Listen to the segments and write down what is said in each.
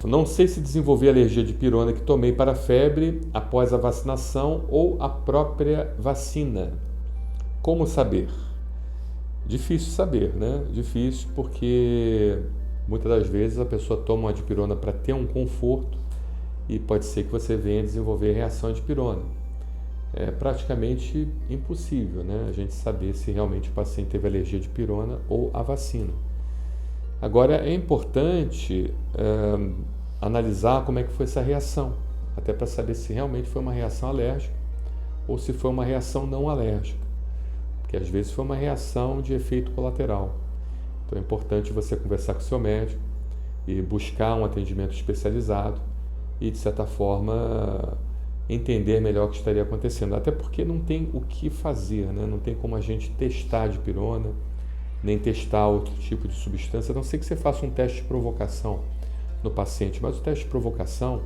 Não sei se desenvolvi alergia de pirona que tomei para febre após a vacinação ou a própria vacina. Como saber? Difícil saber, né? Difícil porque muitas das vezes a pessoa toma uma dipirona para ter um conforto e pode ser que você venha desenvolver reação à dipirona. É praticamente impossível, né? A gente saber se realmente o paciente teve alergia de pirona ou a vacina. Agora é importante analisar como é que foi essa reação, até para saber se realmente foi uma reação alérgica ou se foi uma reação não alérgica, porque às vezes foi uma reação de efeito colateral. Então é importante você conversar com o seu médico e buscar um atendimento especializado e, de certa forma, entender melhor o que estaria acontecendo. Até porque não tem o que fazer, né? Não tem como a gente testar a dipirona, nem testar outro tipo de substância, a não ser que você faça um teste de provocação no paciente. Mas o teste de provocação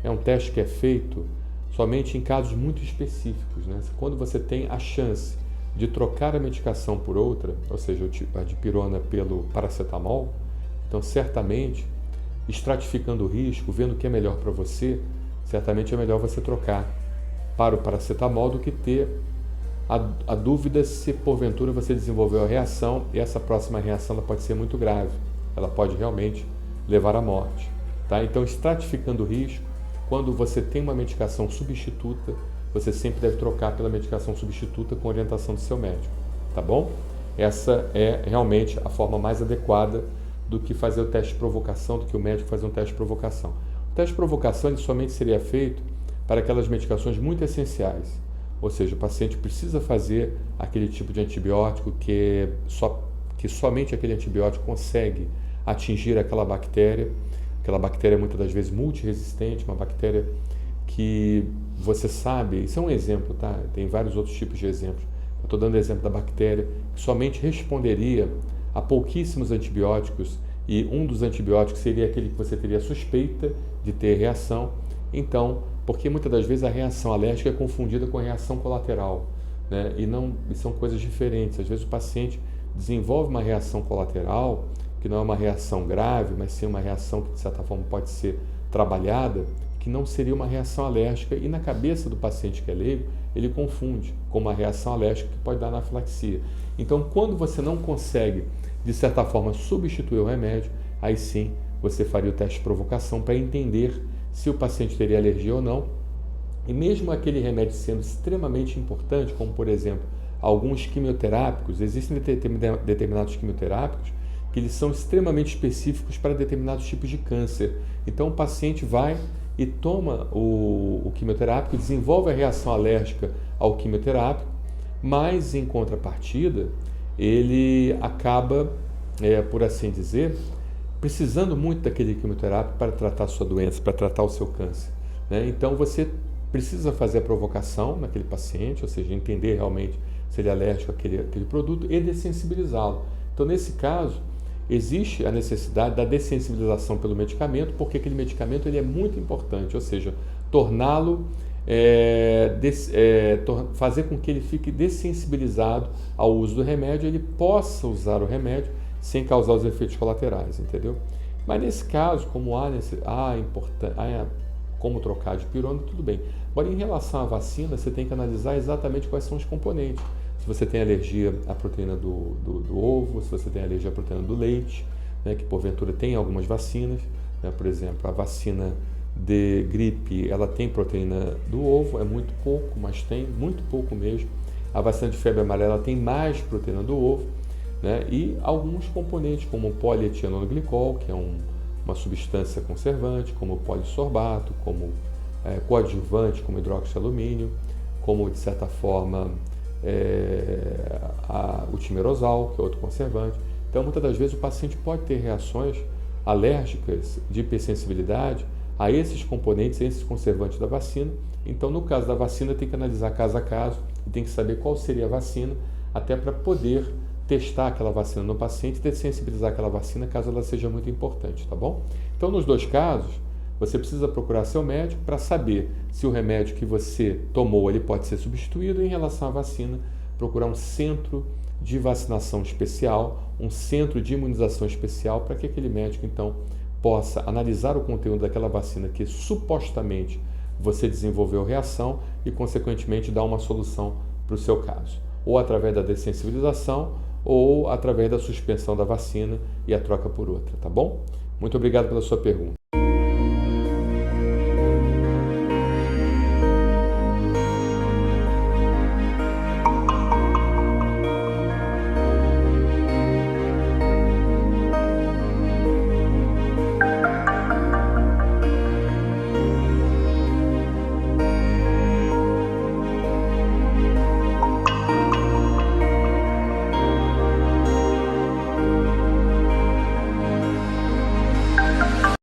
é um teste que é feito somente em casos muito específicos, né? Quando você tem a chance de trocar a medicação por outra, ou seja, a dipirona pelo paracetamol, então certamente, estratificando o risco, vendo o que é melhor para você, certamente é melhor você trocar para o paracetamol do que ter a dúvida se porventura você desenvolveu a reação e essa próxima reação ela pode ser muito grave, ela pode realmente levar à morte. Tá? Então, estratificando o risco, quando você tem uma medicação substituta, você sempre deve trocar pela medicação substituta com orientação do seu médico, tá bom? Essa é realmente a forma mais adequada do que fazer o teste de provocação, do que o médico fazer um teste de provocação. O teste de provocação ele somente seria feito para aquelas medicações muito essenciais, ou seja, o paciente precisa fazer aquele tipo de antibiótico que somente aquele antibiótico consegue atingir aquela bactéria muitas das vezes multiresistente, uma bactéria que você sabe, isso é um exemplo, tá? Tem vários outros tipos de exemplos. Eu estou dando o exemplo da bactéria que somente responderia a pouquíssimos antibióticos e um dos antibióticos seria aquele que você teria suspeita de ter reação. Então, porque muitas das vezes a reação alérgica é confundida com a reação colateral, né? E são coisas diferentes. Às vezes o paciente desenvolve uma reação colateral, que não é uma reação grave, mas sim uma reação que de certa forma pode ser trabalhada, que não seria uma reação alérgica, e na cabeça do paciente que é leigo, ele confunde com uma reação alérgica que pode dar anafilaxia. Então, quando você não consegue, de certa forma, substituir o remédio, aí sim você faria o teste de provocação para entender se o paciente teria alergia ou não. E mesmo aquele remédio sendo extremamente importante, como por exemplo, alguns quimioterápicos, existem determinados quimioterápicos que eles são extremamente específicos para determinados tipos de câncer. Então o paciente vai e toma o quimioterápico, desenvolve a reação alérgica ao quimioterápico, mas em contrapartida ele acaba, por assim dizer, precisando muito daquele quimioterápico para tratar a sua doença, para tratar o seu câncer, né? Então você precisa fazer a provocação naquele paciente, ou seja, entender realmente se ele é alérgico àquele produto e dessensibilizá-lo. Então nesse caso, existe a necessidade da dessensibilização pelo medicamento, porque aquele medicamento ele é muito importante, ou seja, torná-lo, fazer com que ele fique dessensibilizado ao uso do remédio, ele possa usar o remédio sem causar os efeitos colaterais, entendeu? Mas nesse caso, como como trocar de pirona, tudo bem. Agora, em relação à vacina, você tem que analisar exatamente quais são os componentes. Se você tem alergia à proteína do ovo, se você tem alergia à proteína do leite, né, que porventura tem algumas vacinas, né, por exemplo, a vacina de gripe, ela tem proteína do ovo, é muito pouco, mas tem, muito pouco mesmo. A vacina de febre amarela tem mais proteína do ovo, né, e alguns componentes, como o polietilenglicol, que é uma substância conservante, como o polissorbato, como coadjuvante, como hidróxido de alumínio, como, de certa forma, o timerosal, que é outro conservante. Então, muitas das vezes, o paciente pode ter reações alérgicas de hipersensibilidade a esses componentes, a esses conservantes da vacina. Então, no caso da vacina, tem que analisar caso a caso e tem que saber qual seria a vacina, até para poder testar aquela vacina no paciente e dessensibilizar aquela vacina caso ela seja muito importante, tá bom? Então, nos dois casos, você precisa procurar seu médico para saber se o remédio que você tomou ele pode ser substituído. Em relação à vacina, procurar um centro de vacinação especial, um centro de imunização especial, para que aquele médico, então, possa analisar o conteúdo daquela vacina que supostamente você desenvolveu reação e, consequentemente, dar uma solução para o seu caso, ou através da dessensibilização ou através da suspensão da vacina e a troca por outra, tá bom? Muito obrigado pela sua pergunta.